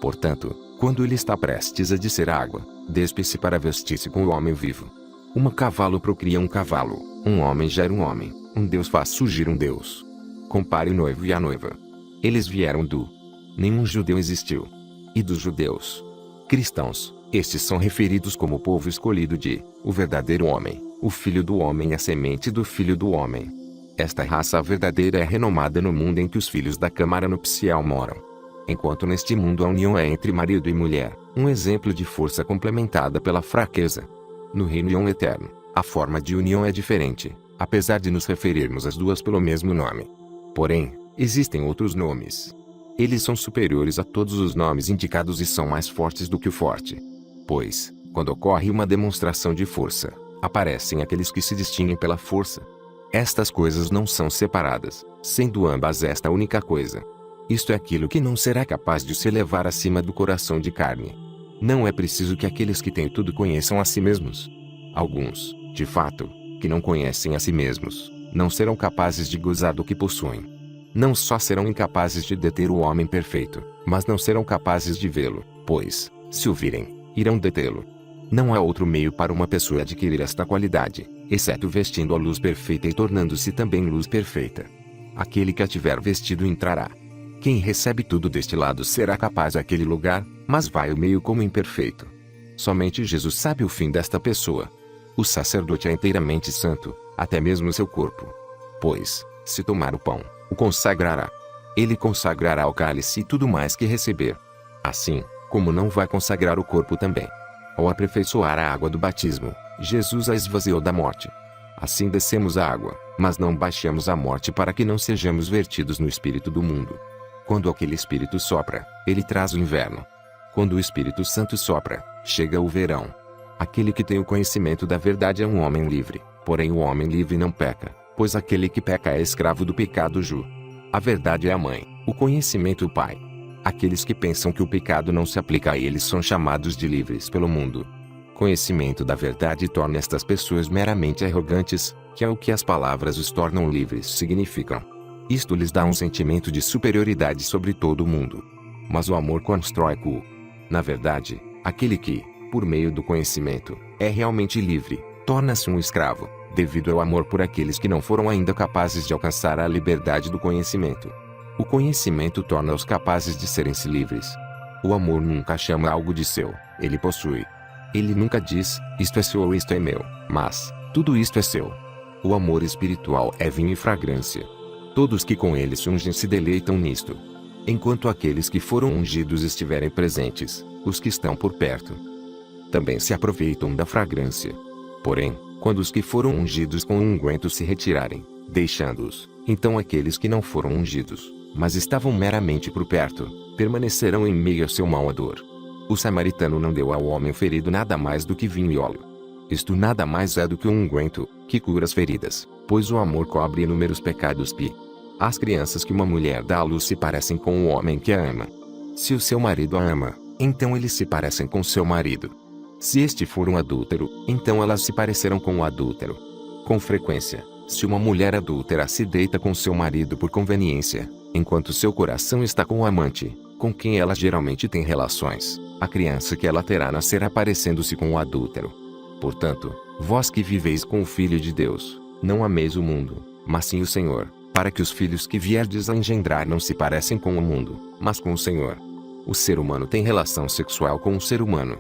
Portanto, quando ele está prestes a descer a água, despe-se para vestir-se com o homem vivo. Um cavalo procria um cavalo, um homem gera um homem, um Deus faz surgir um Deus. Compare o noivo e a noiva. Eles vieram do. Nenhum judeu existiu. E dos judeus. Cristãos, estes são referidos como o povo escolhido de, o verdadeiro homem, o filho do homem e a semente do filho do homem. Esta raça verdadeira é renomada no mundo em que os filhos da câmara nupcial moram. Enquanto neste mundo a união é entre marido e mulher, um exemplo de força complementada pela fraqueza. No reino eterno, a forma de união é diferente, apesar de nos referirmos às duas pelo mesmo nome. Porém, existem outros nomes. Eles são superiores a todos os nomes indicados e são mais fortes do que o forte. Pois, quando ocorre uma demonstração de força, aparecem aqueles que se distinguem pela força. Estas coisas não são separadas, sendo ambas esta única coisa. Isto é aquilo que não será capaz de se elevar acima do coração de carne. Não é preciso que aqueles que têm tudo conheçam a si mesmos. Alguns, de fato, que não conhecem a si mesmos, não serão capazes de gozar do que possuem. Não só serão incapazes de deter o homem perfeito, mas não serão capazes de vê-lo, pois, se o virem, irão detê-lo. Não há outro meio para uma pessoa adquirir esta qualidade, exceto vestindo a luz perfeita e tornando-se também luz perfeita. Aquele que a tiver vestido entrará. Quem recebe tudo deste lado será capaz daquele lugar, mas vai o meio como imperfeito. Somente Jesus sabe o fim desta pessoa. O sacerdote é inteiramente santo, até mesmo seu corpo. Pois, se tomar o pão, o consagrará. Ele consagrará o cálice e tudo mais que receber. Assim, como não vai consagrar o corpo também. Ao aperfeiçoar a água do batismo, Jesus a esvaziou da morte. Assim descemos a água, mas não baixamos a morte para que não sejamos vertidos no espírito do mundo. Quando aquele espírito sopra, ele traz o inverno. Quando o Espírito Santo sopra, chega o verão. Aquele que tem o conhecimento da verdade é um homem livre, porém o homem livre não peca, pois aquele que peca é escravo do pecado ju. A verdade é a mãe, o conhecimento o pai. Aqueles que pensam que o pecado não se aplica a eles são chamados de livres pelo mundo. Conhecimento da verdade torna estas pessoas meramente arrogantes, que é o que as palavras os tornam livres significam. Isto lhes dá um sentimento de superioridade sobre todo o mundo. Mas o amor constrói-o. Na verdade, aquele que, por meio do conhecimento, é realmente livre, torna-se um escravo, devido ao amor por aqueles que não foram ainda capazes de alcançar a liberdade do conhecimento. O conhecimento torna-os capazes de serem-se livres. O amor nunca chama algo de seu, ele possui. Ele nunca diz, isto é seu ou isto é meu, mas, tudo isto é seu. O amor espiritual é vinho e fragrância. Todos que com ele se ungem se deleitam nisto. Enquanto aqueles que foram ungidos estiverem presentes, os que estão por perto também se aproveitam da fragrância. Porém, quando os que foram ungidos com o unguento se retirarem, deixando-os, então aqueles que não foram ungidos, mas estavam meramente por perto, permanecerão em meio ao seu mau odor. O samaritano não deu ao homem ferido nada mais do que vinho e óleo. Isto nada mais é do que um unguento, que cura as feridas, pois o amor cobre inúmeros pecados. As crianças que uma mulher dá à luz se parecem com o homem que a ama. Se o seu marido a ama, então eles se parecem com seu marido. Se este for um adúltero, então elas se parecerão com o adúltero. Com frequência, se uma mulher adúltera se deita com seu marido por conveniência, enquanto seu coração está com o amante, com quem ela geralmente tem relações, a criança que ela terá nascerá parecendo-se com o adúltero. Portanto, vós que viveis com o Filho de Deus, não ameis o mundo, mas sim o Senhor, para que os filhos que vierdes a engendrar não se parecem com o mundo, mas com o Senhor. O ser humano tem relação sexual com o ser humano.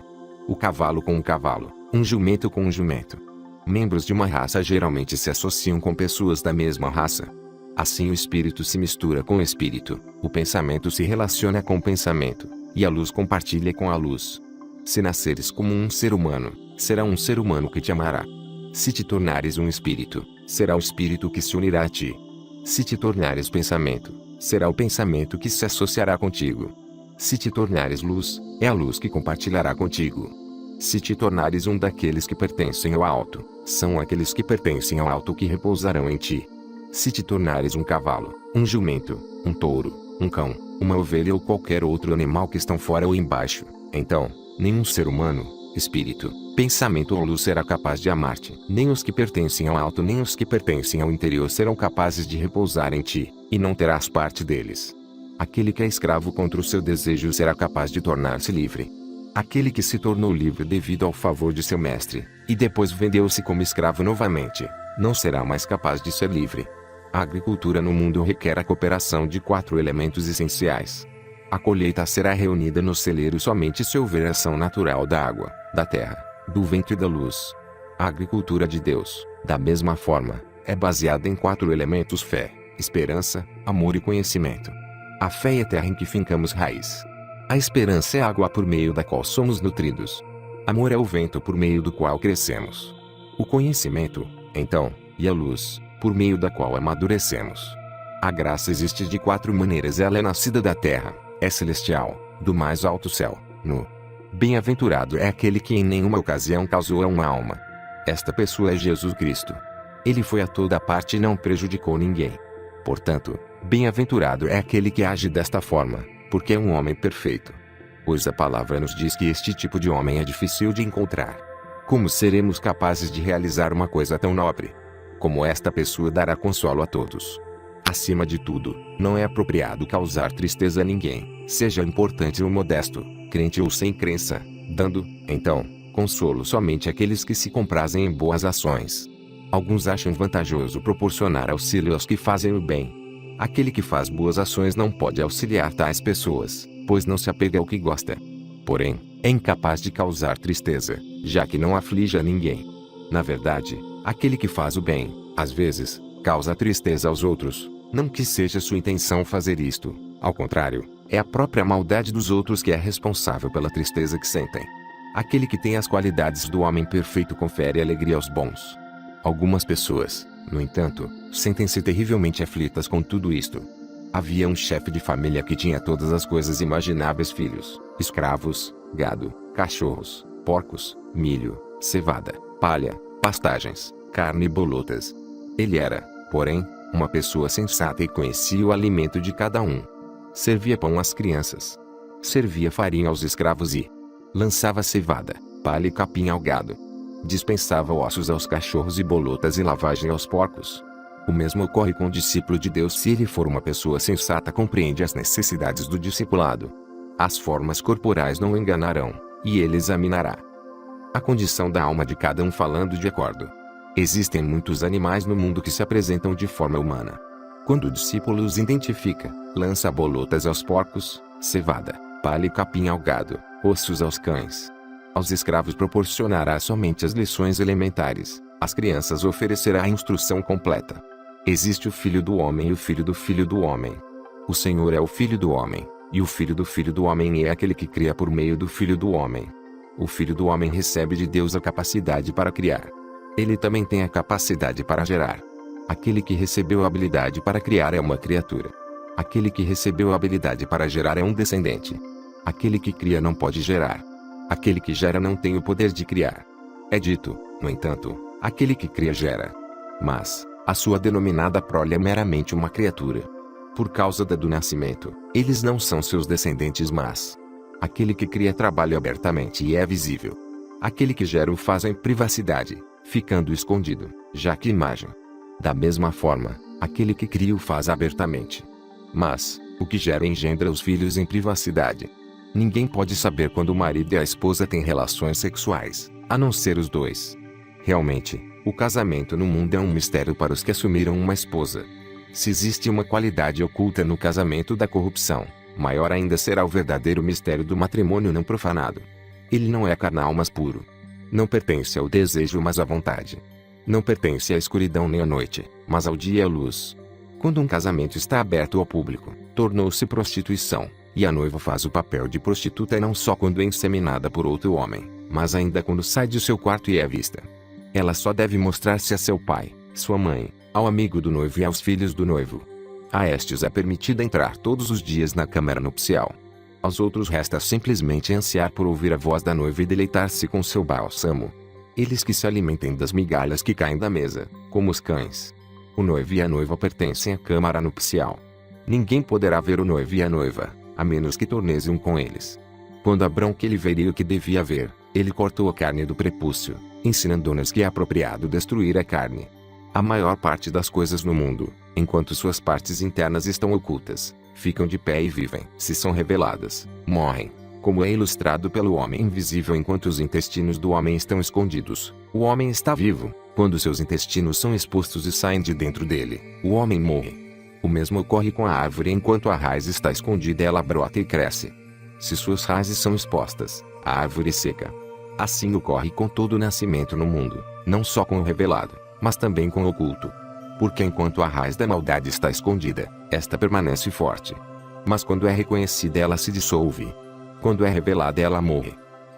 O cavalo com um cavalo, um jumento com um jumento. Membros de uma raça geralmente se associam com pessoas da mesma raça. Assim o espírito se mistura com o espírito, o pensamento se relaciona com o pensamento, e a luz compartilha com a luz. Se nasceres como um ser humano, será um ser humano que te amará. Se te tornares um espírito, será o espírito que se unirá a ti. Se te tornares pensamento, será o pensamento que se associará contigo. Se te tornares luz, é a luz que compartilhará contigo. Se te tornares um daqueles que pertencem ao alto, são aqueles que pertencem ao alto que repousarão em ti. Se te tornares um cavalo, um jumento, um touro, um cão, uma ovelha ou qualquer outro animal que estão fora ou embaixo, então, nenhum ser humano, espírito, pensamento ou luz será capaz de amar-te. Nem os que pertencem ao alto nem os que pertencem ao interior serão capazes de repousar em ti, e não terás parte deles. Aquele que é escravo contra o seu desejo será capaz de tornar-se livre. Aquele que se tornou livre devido ao favor de seu mestre, e depois vendeu-se como escravo novamente, não será mais capaz de ser livre. A agricultura no mundo requer a cooperação de 4 elementos essenciais. A colheita será reunida no celeiro somente se houver ação natural da água, da terra, do vento e da luz. A agricultura de Deus, da mesma forma, é baseada em 4 elementos: fé, esperança, amor e conhecimento. A fé é a terra em que fincamos raiz. A esperança é a água por meio da qual somos nutridos. Amor é o vento por meio do qual crescemos. O conhecimento, então, e a luz, por meio da qual amadurecemos. A graça existe de 4 maneiras. Ela é nascida da terra, é celestial, do mais alto céu, no. Bem-aventurado é aquele que em nenhuma ocasião causou a uma alma. Esta pessoa é Jesus Cristo. Ele foi a toda parte e não prejudicou ninguém. Portanto, bem-aventurado é aquele que age desta forma, porque é um homem perfeito. Pois a palavra nos diz que este tipo de homem é difícil de encontrar. Como seremos capazes de realizar uma coisa tão nobre? Como esta pessoa dará consolo a todos? Acima de tudo, não é apropriado causar tristeza a ninguém, seja importante ou modesto, crente ou sem crença, dando, então, consolo somente àqueles que se comprazem em boas ações. Alguns acham vantajoso proporcionar auxílio aos que fazem o bem. Aquele que faz boas ações não pode auxiliar tais pessoas, pois não se apega ao que gosta. Porém, é incapaz de causar tristeza, já que não aflige a ninguém. Na verdade, aquele que faz o bem, às vezes, causa tristeza aos outros, não que seja sua intenção fazer isto, ao contrário, é a própria maldade dos outros que é responsável pela tristeza que sentem. Aquele que tem as qualidades do homem perfeito confere alegria aos bons. Algumas pessoas, no entanto, sentem-se terrivelmente aflitas com tudo isto. Havia um chefe de família que tinha todas as coisas imagináveis: filhos, escravos, gado, cachorros, porcos, milho, cevada, palha, pastagens, carne e bolotas. Ele era, porém, uma pessoa sensata e conhecia o alimento de cada um. Servia pão às crianças. Servia farinha aos escravos e lançava cevada, palha e capim ao gado. Dispensava ossos aos cachorros e bolotas e lavagem aos porcos. O mesmo ocorre com o discípulo de Deus. Se ele for uma pessoa sensata, compreende as necessidades do discipulado. As formas corporais não o enganarão, e ele examinará a condição da alma de cada um falando de acordo. Existem muitos animais no mundo que se apresentam de forma humana. Quando o discípulo os identifica, lança bolotas aos porcos, cevada, palha e capim ao gado, ossos aos cães. Aos escravos proporcionará somente as lições elementares, às crianças oferecerá a instrução completa. Existe o Filho do Homem e o Filho do Homem. O Senhor é o Filho do Homem, e o Filho do Homem é aquele que cria por meio do Filho do Homem. O Filho do Homem recebe de Deus a capacidade para criar. Ele também tem a capacidade para gerar. Aquele que recebeu a habilidade para criar é uma criatura. Aquele que recebeu a habilidade para gerar é um descendente. Aquele que cria não pode gerar. Aquele que gera não tem o poder de criar. É dito, no entanto, aquele que cria gera. Mas, a sua denominada prole é meramente uma criatura. Por causa do nascimento, eles não são seus descendentes, mas aquele que cria trabalha abertamente e é visível. Aquele que gera o faz em privacidade, ficando escondido, já que imagem. Da mesma forma, aquele que cria o faz abertamente. Mas, o que gera engendra os filhos em privacidade. Ninguém pode saber quando o marido e a esposa têm relações sexuais, a não ser os dois. Realmente, o casamento no mundo é um mistério para os que assumiram uma esposa. Se existe uma qualidade oculta no casamento da corrupção, maior ainda será o verdadeiro mistério do matrimônio não profanado. Ele não é carnal, mas puro. Não pertence ao desejo, mas à vontade. Não pertence à escuridão nem à noite, mas ao dia e à luz. Quando um casamento está aberto ao público, tornou-se prostituição, e a noiva faz o papel de prostituta não só quando é inseminada por outro homem, mas ainda quando sai de seu quarto e é vista. Ela só deve mostrar-se a seu pai, sua mãe, ao amigo do noivo e aos filhos do noivo. A estes é permitida entrar todos os dias na câmara nupcial. Aos outros resta simplesmente ansiar por ouvir a voz da noiva e deleitar-se com seu bálsamo. Eles que se alimentem das migalhas que caem da mesa, como os cães. O noivo e a noiva pertencem à câmara nupcial. Ninguém poderá ver o noivo e a noiva, a menos que torneie um com eles. Quando Abrão que ele veria o que devia ver, ele cortou a carne do prepúcio, ensinando-nos que é apropriado destruir a carne. A maior parte das coisas no mundo, enquanto suas partes internas estão ocultas, ficam de pé e vivem. Se são reveladas, morrem. Como é ilustrado pelo homem invisível enquanto os intestinos do homem estão escondidos, o homem está vivo. Quando seus intestinos são expostos e saem de dentro dele, o homem morre. O mesmo ocorre com a árvore enquanto a raiz está escondida ela brota e cresce. Se suas raízes são expostas, a árvore seca. Assim ocorre com todo o nascimento no mundo, não só com o revelado, mas também com o oculto. Porque enquanto a raiz da maldade está escondida, esta permanece forte. Mas quando é reconhecida ela se dissolve. Quando é revelada ela morre.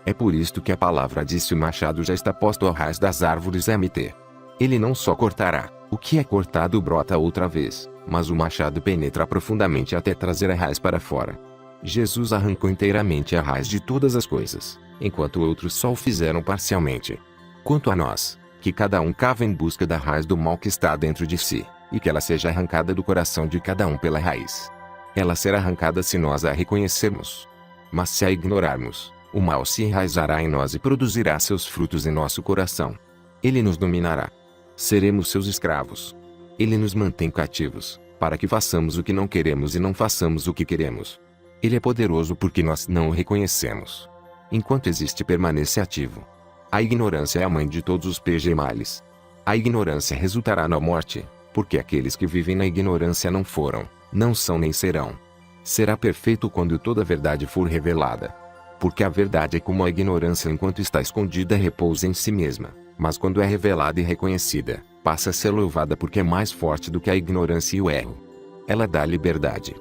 É por isto que a palavra disse: o machado já está posto à raiz das árvores Mt. Ele não só cortará, o que é cortado brota outra vez, mas o machado penetra profundamente até trazer a raiz para fora. Jesus arrancou inteiramente a raiz de todas as coisas, enquanto outros só o fizeram parcialmente. Quanto a nós, que cada um cava em busca da raiz do mal que está dentro de si, e que ela seja arrancada do coração de cada um pela raiz. Ela será arrancada se nós a reconhecermos. Mas se a ignorarmos, o mal se enraizará em nós e produzirá seus frutos em nosso coração. Ele nos dominará. Seremos seus escravos. Ele nos mantém cativos, para que façamos o que não queremos e não façamos o que queremos. Ele é poderoso porque nós não o reconhecemos. Enquanto existe, permanece ativo. A ignorância é a mãe de todos os males. A ignorância resultará na morte, porque aqueles que vivem na ignorância não foram, não são nem serão. Será perfeito quando toda a verdade for revelada. Porque a verdade é como a ignorância enquanto está escondida repousa em si mesma, mas quando é revelada e reconhecida, passa a ser louvada porque é mais forte do que a ignorância e o erro. Ela dá liberdade.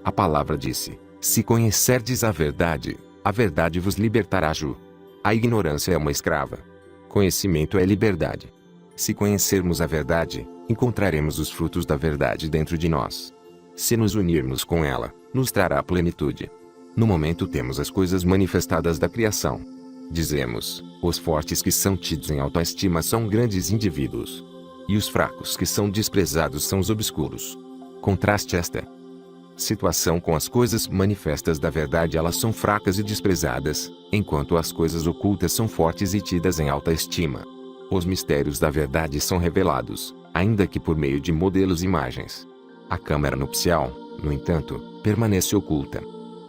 A palavra disse: se conhecerdes a verdade vos libertará. A ignorância é uma escrava. Conhecimento é liberdade. Se conhecermos a verdade, encontraremos os frutos da verdade dentro de nós. Se nos unirmos com ela, nos trará plenitude. No momento temos as coisas manifestadas da criação. Dizemos: os fortes que são tidos em autoestima são grandes indivíduos. E os fracos que são desprezados são os obscuros. Contraste esta situação com as coisas manifestas da verdade. Elas são fracas e desprezadas, enquanto as coisas ocultas são fortes e tidas em alta estima. Os mistérios da verdade são revelados, ainda que por meio de modelos e imagens. A câmara nupcial, no entanto, permanece oculta.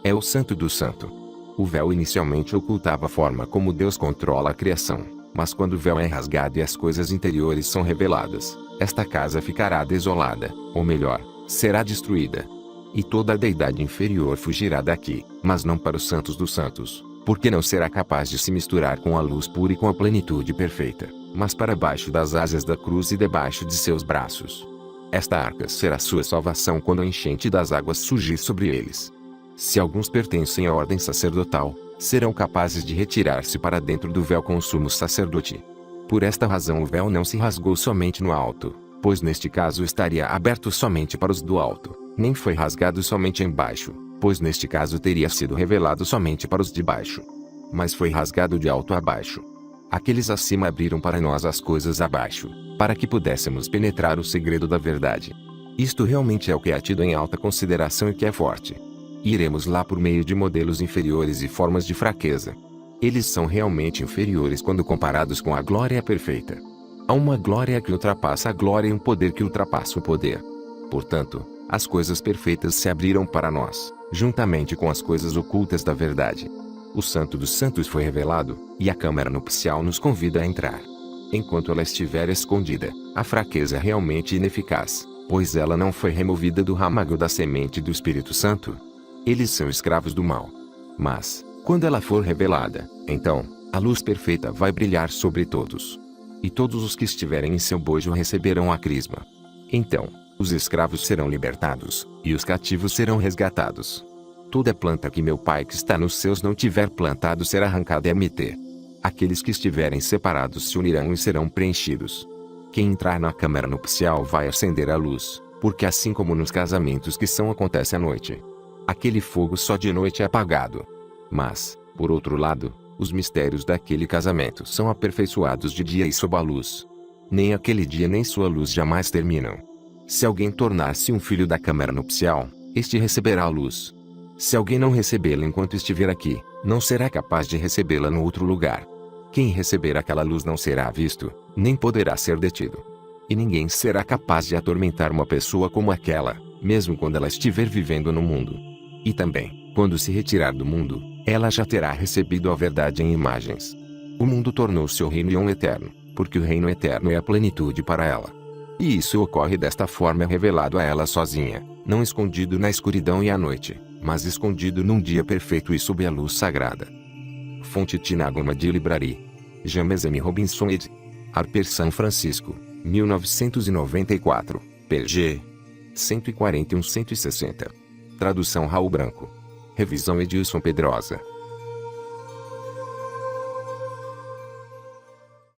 É o Santo do Santo. O véu inicialmente ocultava a forma como Deus controla a criação, mas quando o véu é rasgado e as coisas interiores são reveladas, esta casa ficará desolada, ou melhor, será destruída. E toda a deidade inferior fugirá daqui, mas não para os santos dos santos, porque não será capaz de se misturar com a luz pura e com a plenitude perfeita, mas para baixo das asas da cruz e debaixo de seus braços. Esta arca será sua salvação quando a enchente das águas surgir sobre eles. Se alguns pertencem à ordem sacerdotal, serão capazes de retirar-se para dentro do véu com o sumo sacerdote. Por esta razão o véu não se rasgou somente no alto, pois neste caso estaria aberto somente para os do alto, nem foi rasgado somente embaixo, pois neste caso teria sido revelado somente para os de baixo. Mas foi rasgado de alto a baixo. Aqueles acima abriram para nós as coisas abaixo, para que pudéssemos penetrar o segredo da verdade. Isto realmente é o que é tido em alta consideração e que é forte. Iremos lá por meio de modelos inferiores e formas de fraqueza. Eles são realmente inferiores quando comparados com a glória perfeita. Há uma glória que ultrapassa a glória e um poder que ultrapassa o poder. Portanto, as coisas perfeitas se abriram para nós, juntamente com as coisas ocultas da verdade. O Santo dos Santos foi revelado, e a câmara nupcial nos convida a entrar. Enquanto ela estiver escondida, a fraqueza é realmente ineficaz, pois ela não foi removida do ramago da semente do Espírito Santo. Eles são escravos do mal. Mas, quando ela for revelada, então, a luz perfeita vai brilhar sobre todos. E todos os que estiverem em seu bojo receberão a crisma. Então, Os escravos serão libertados, e os cativos serão resgatados. Toda planta que meu Pai que está nos céus não tiver plantado será arrancada e MT. Aqueles que estiverem separados se unirão e serão preenchidos. Quem entrar na câmara nupcial vai acender a luz, porque assim como nos casamentos que acontece à noite, aquele fogo só de noite é apagado. Mas, por outro lado, os mistérios daquele casamento são aperfeiçoados de dia e sob a luz. Nem aquele dia nem sua luz jamais terminam. Se alguém tornar-se um filho da câmara nupcial, este receberá a luz. Se alguém não recebê-la enquanto estiver aqui, não será capaz de recebê-la no outro lugar. Quem receber aquela luz não será visto, nem poderá ser detido. E ninguém será capaz de atormentar uma pessoa como aquela, mesmo quando ela estiver vivendo no mundo. E também, quando se retirar do mundo, ela já terá recebido a verdade em imagens. O mundo tornou-se o reino eterno, porque o reino eterno é a plenitude para ela. E isso ocorre desta forma: é revelado a ela sozinha, não escondido na escuridão e à noite, mas escondido num dia perfeito e sob a luz sagrada. Fonte Tinagoma de Library. James M. Robinson ed. Harper São Francisco, 1994, pg. 141-160. Tradução Raul Branco. Revisão Edilson Pedrosa.